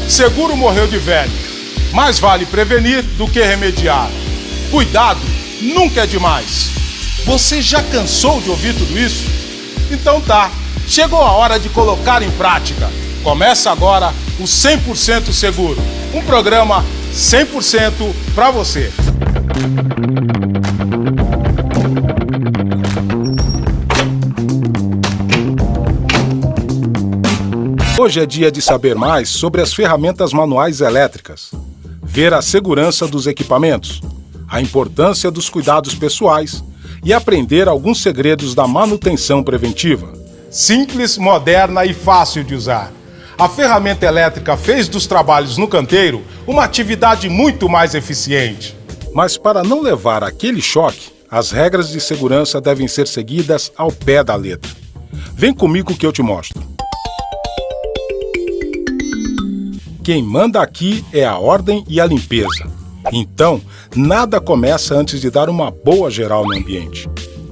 Seguro morreu de velho. Mais vale prevenir do que remediar. Cuidado nunca é demais. Você já cansou de ouvir tudo isso? Então tá, chegou a hora de colocar em prática. Começa agora o 100% Seguro, um programa 100% para você. Hoje é dia de saber mais sobre as ferramentas manuais elétricas, ver a segurança dos equipamentos, a importância dos cuidados pessoais e aprender alguns segredos da manutenção preventiva. Simples, moderna e fácil de usar. A ferramenta elétrica fez dos trabalhos no canteiro uma atividade muito mais eficiente. Mas para não levar aquele choque, as regras de segurança devem ser seguidas ao pé da letra. Vem comigo que eu te mostro. Quem manda aqui é a ordem e a limpeza. Então, nada começa antes de dar uma boa geral no ambiente.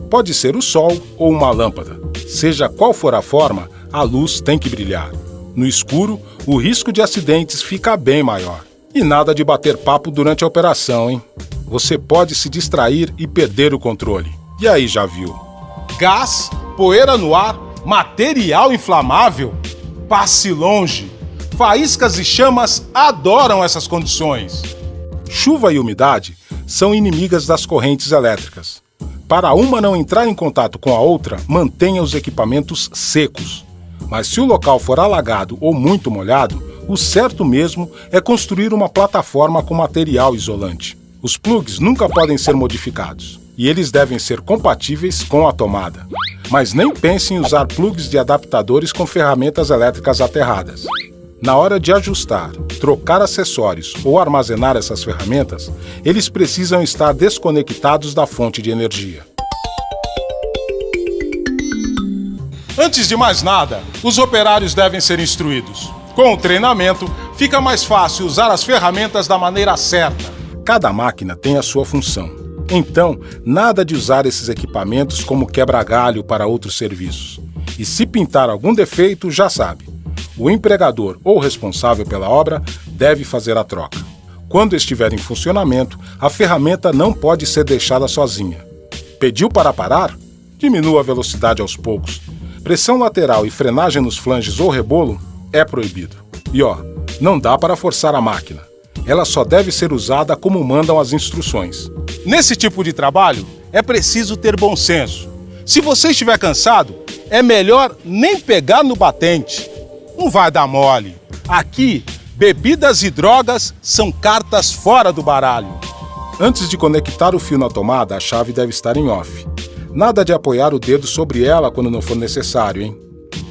Pode ser o sol ou uma lâmpada. Seja qual for a forma, a luz tem que brilhar. No escuro, o risco de acidentes fica bem maior. E nada de bater papo durante a operação, hein? Você pode se distrair e perder o controle. E aí, já viu? Gás, poeira no ar, material inflamável? Passe longe! Faíscas e chamas adoram essas condições. Chuva e umidade são inimigas das correntes elétricas. Para uma não entrar em contato com a outra, mantenha os equipamentos secos. Mas se o local for alagado ou muito molhado, o certo mesmo é construir uma plataforma com material isolante. Os plugs nunca podem ser modificados e eles devem ser compatíveis com a tomada. Mas nem pense em usar plugs de adaptadores com ferramentas elétricas aterradas. Na hora de ajustar, trocar acessórios ou armazenar essas ferramentas, eles precisam estar desconectados da fonte de energia. Antes de mais nada, os operários devem ser instruídos. Com o treinamento, fica mais fácil usar as ferramentas da maneira certa. Cada máquina tem a sua função. Então, nada de usar esses equipamentos como quebra-galho para outros serviços. E se pintar algum defeito, já sabe. O empregador ou responsável pela obra deve fazer a troca. Quando estiver em funcionamento, a ferramenta não pode ser deixada sozinha. Pediu para parar? Diminua a velocidade aos poucos. Pressão lateral e frenagem nos flanges ou rebolo é proibido. E não dá para forçar a máquina. Ela só deve ser usada como mandam as instruções. Nesse tipo de trabalho, é preciso ter bom senso. Se você estiver cansado, é melhor nem pegar no batente. Não vai dar mole. Aqui, bebidas e drogas são cartas fora do baralho. Antes de conectar o fio na tomada, a chave deve estar em off. Nada de apoiar o dedo sobre ela quando não for necessário, hein?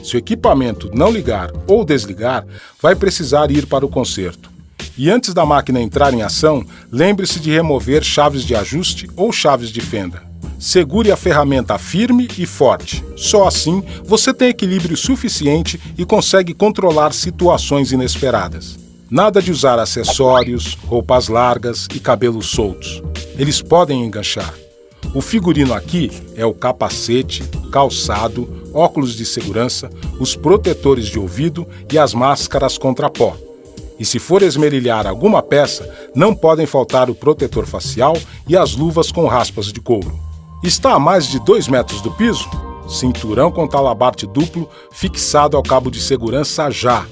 Se o equipamento não ligar ou desligar, vai precisar ir para o conserto. E antes da máquina entrar em ação, lembre-se de remover chaves de ajuste ou chaves de fenda. Segure a ferramenta firme e forte. Só assim você tem equilíbrio suficiente e consegue controlar situações inesperadas. Nada de usar acessórios, roupas largas e cabelos soltos. Eles podem enganchar. O figurino aqui é o capacete, calçado, óculos de segurança, os protetores de ouvido e as máscaras contra pó. E se for esmerilhar alguma peça, não podem faltar o protetor facial e as luvas com raspas de couro. Está a mais de 2 metros do piso? Cinturão com talabarte duplo fixado ao cabo de segurança já.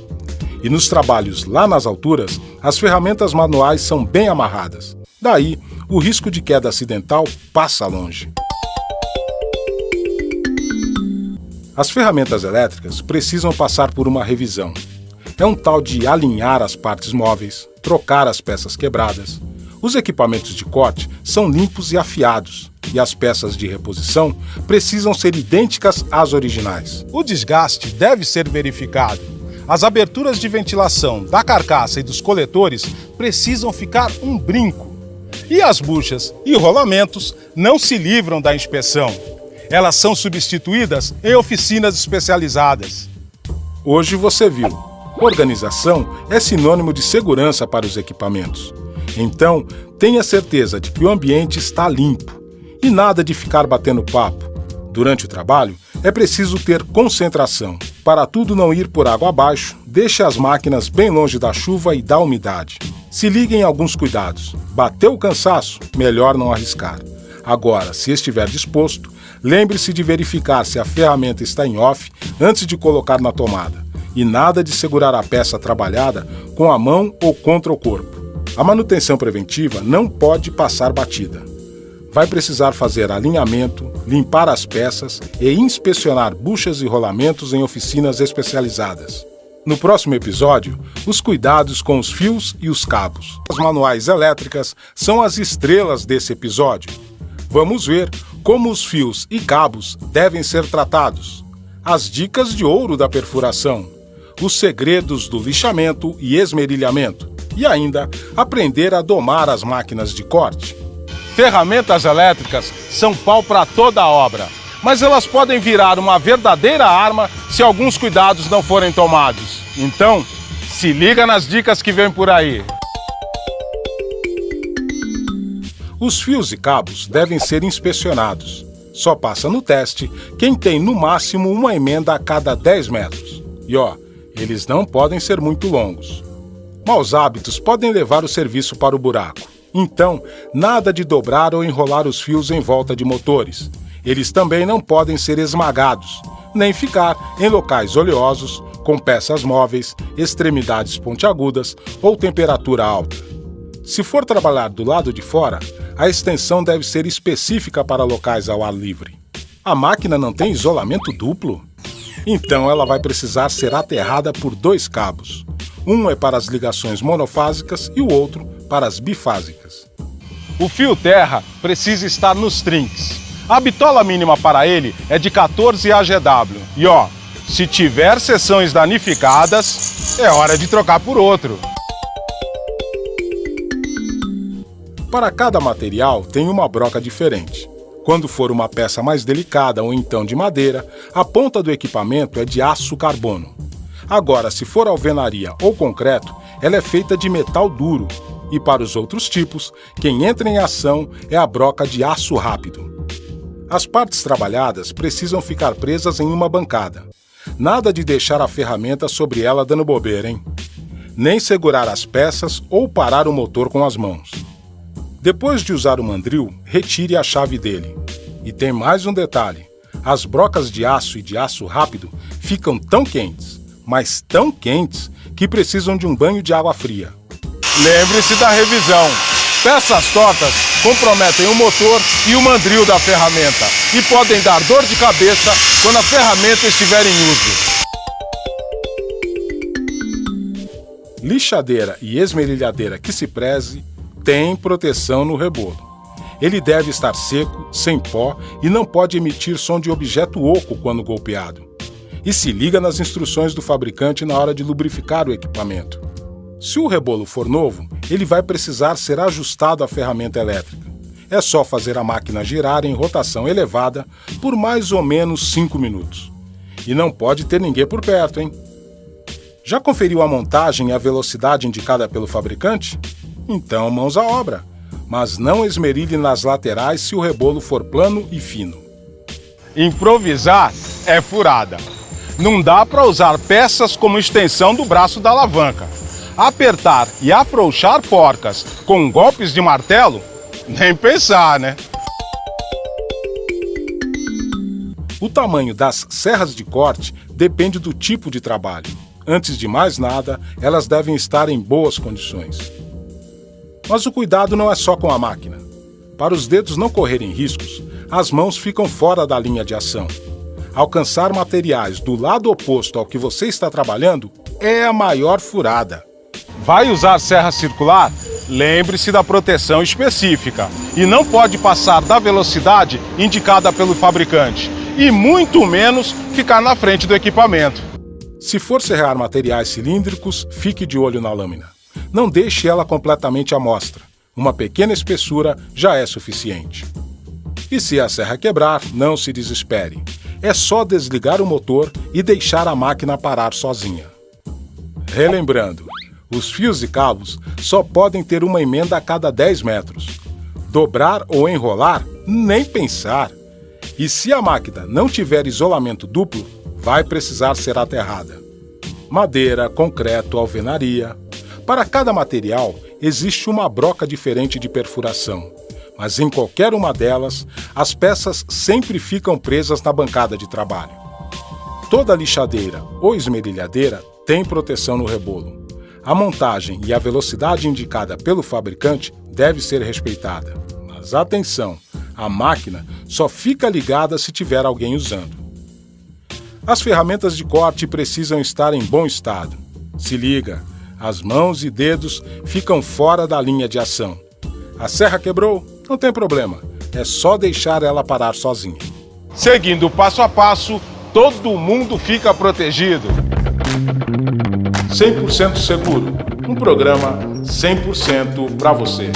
E nos trabalhos lá nas alturas, as ferramentas manuais são bem amarradas. Daí, o risco de queda acidental passa longe. As ferramentas elétricas precisam passar por uma revisão. É um tal de alinhar as partes móveis, trocar as peças quebradas. Os equipamentos de corte são limpos e afiados, e as peças de reposição precisam ser idênticas às originais. O desgaste deve ser verificado. As aberturas de ventilação da carcaça e dos coletores precisam ficar um brinco. E as buchas e rolamentos não se livram da inspeção. Elas são substituídas em oficinas especializadas. Hoje você viu. Organização é sinônimo de segurança para os equipamentos. Então, tenha certeza de que o ambiente está limpo. E nada de ficar batendo papo. Durante o trabalho, É preciso ter concentração. Para tudo não ir por água abaixo, deixe as máquinas bem longe da chuva e da umidade. Se ligue em alguns cuidados. Bateu o cansaço? Melhor não arriscar. Agora, se estiver disposto, lembre-se de verificar se a ferramenta está em off antes de colocar na tomada. E nada de segurar a peça trabalhada com a mão ou contra o corpo. A manutenção preventiva não pode passar batida. Vai precisar fazer alinhamento, limpar as peças e inspecionar buchas e rolamentos em oficinas especializadas. No próximo episódio, os cuidados com os fios e os cabos. As manuais elétricas são as estrelas desse episódio. Vamos ver como os fios e cabos devem ser tratados, as dicas de ouro da perfuração, os segredos do lixamento e esmerilhamento, e ainda aprender a domar as máquinas de corte. Ferramentas elétricas são pau para toda a obra, mas elas podem virar uma verdadeira arma se alguns cuidados não forem tomados. Então, se liga nas dicas que vem por aí. Os fios e cabos devem ser inspecionados. Só passa no teste quem tem no máximo uma emenda a cada 10 metros. E eles não podem ser muito longos. Maus hábitos podem levar o serviço para o buraco. Então, nada de dobrar ou enrolar os fios em volta de motores. Eles também não podem ser esmagados, nem ficar em locais oleosos, com peças móveis, extremidades pontiagudas ou temperatura alta. Se for trabalhar do lado de fora, a extensão deve ser específica para locais ao ar livre. A máquina não tem isolamento duplo? Então ela vai precisar ser aterrada por 2 cabos. Um é para as ligações monofásicas e o outro para as bifásicas. O fio terra precisa estar nos trinques. A bitola mínima para ele é de 14 AGW. E se tiver seções danificadas, é hora de trocar por outro. Para cada material tem uma broca diferente. Quando for uma peça mais delicada ou então de madeira, a ponta do equipamento é de aço carbono. Agora, se for alvenaria ou concreto, ela é feita de metal duro. E para os outros tipos, quem entra em ação é a broca de aço rápido. As partes trabalhadas precisam ficar presas em uma bancada. Nada de deixar a ferramenta sobre ela dando bobeira, hein? Nem segurar as peças ou parar o motor com as mãos. Depois de usar o mandril, retire a chave dele. E tem mais um detalhe. As brocas de aço e de aço rápido ficam tão quentes, mas tão quentes, que precisam de um banho de água fria. Lembre-se da revisão. Peças tortas comprometem o motor e o mandril da ferramenta e podem dar dor de cabeça quando a ferramenta estiver em uso. Lixadeira e esmerilhadeira que se preze tem proteção no rebolo. Ele deve estar seco, sem pó e não pode emitir som de objeto oco quando golpeado. E se liga nas instruções do fabricante na hora de lubrificar o equipamento. Se o rebolo for novo, ele vai precisar ser ajustado à ferramenta elétrica. É só fazer a máquina girar em rotação elevada por mais ou menos 5 minutos. E não pode ter ninguém por perto, hein? Já conferiu a montagem e a velocidade indicada pelo fabricante? Então, mãos à obra. Mas não esmerilhe nas laterais se o rebolo for plano e fino. Improvisar é furada. Não dá para usar peças como extensão do braço da alavanca. Apertar e afrouxar porcas com golpes de martelo? Nem pensar, né? O tamanho das serras de corte depende do tipo de trabalho. Antes de mais nada, elas devem estar em boas condições. Mas o cuidado não é só com a máquina. Para os dedos não correrem riscos, as mãos ficam fora da linha de ação. Alcançar materiais do lado oposto ao que você está trabalhando é a maior furada. Vai usar serra circular? Lembre-se da proteção específica e não pode passar da velocidade indicada pelo fabricante e muito menos ficar na frente do equipamento. Se for serrar materiais cilíndricos, fique de olho na lâmina. Não deixe ela completamente à mostra. Uma pequena espessura já é suficiente. E se a serra quebrar, não se desespere. É só desligar o motor e deixar a máquina parar sozinha. Relembrando, os fios e cabos só podem ter uma emenda a cada 10 metros. Dobrar ou enrolar? Nem pensar. E se a máquina não tiver isolamento duplo, vai precisar ser aterrada. Madeira, concreto, alvenaria. Para cada material, existe uma broca diferente de perfuração, mas em qualquer uma delas, as peças sempre ficam presas na bancada de trabalho. Toda lixadeira ou esmerilhadeira tem proteção no rebolo. A montagem e a velocidade indicada pelo fabricante deve ser respeitada. Mas atenção, a máquina só fica ligada se tiver alguém usando. As ferramentas de corte precisam estar em bom estado. Se liga, as mãos e dedos ficam fora da linha de ação. A serra quebrou? Não tem problema, é só deixar ela parar sozinha. Seguindo passo a passo, todo mundo fica protegido. 100% seguro, um programa 100% para você.